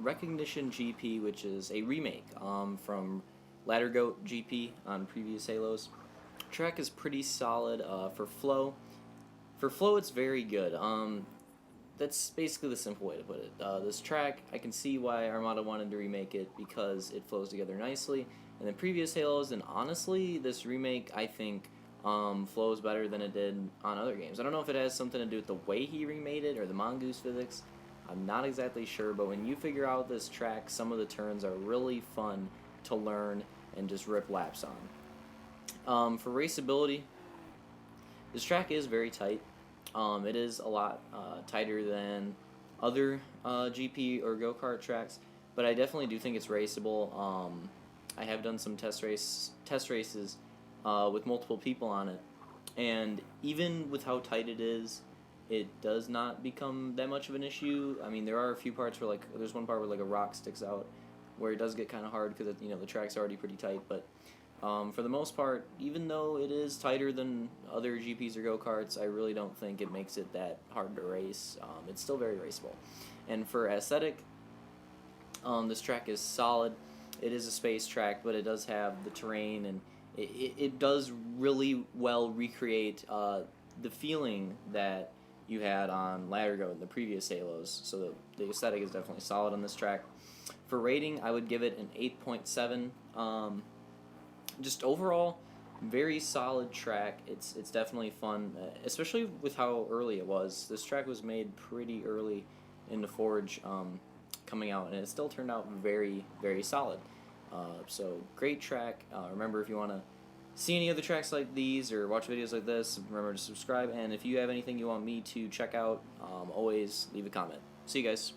Recognition GP, which is a remake from Ladder Goat GP on previous Halos. Track is pretty solid for flow. For flow, it's very good. That's basically the simple way to put it. This track, I can see why Armada wanted to remake it because it flows together nicely. And the previous Halos, and honestly, this remake, I think, flows better than it did on other games. I don't know if it has something to do with the way he remade it or the Mongoose physics. I'm not exactly sure, but when you figure out this track, some of the turns are really fun to learn and just rip laps on. For raceability, this track is very tight. It is a lot tighter than other GP or go-kart tracks, but I definitely do think it's raceable. I have done some test races with multiple people on it, and even with how tight it is, it does not become that much of an issue. I mean, there are a few parts where, like, there's one part where, like, a rock sticks out, where it does get kind of hard because, the track's already pretty tight, but for the most part, even though it is tighter than other GPs or go-karts, I really don't think it makes it that hard to race. It's still very raceable. And for aesthetic, this track is solid. It is a space track, but it does have the terrain, and it does really well recreate the feeling that you had on Ladder Goat in the previous Halos, so the aesthetic is definitely solid on this track. For rating, I would give it an 8.7. Just overall, very solid track. It's definitely fun, especially with how early it was. This track was made pretty early in the Forge coming out, and it still turned out very, very solid. So great track. Remember, if you want to see any other tracks like these or watch videos like this, remember to subscribe. And if you have anything you want me to check out, always leave a comment. See you guys.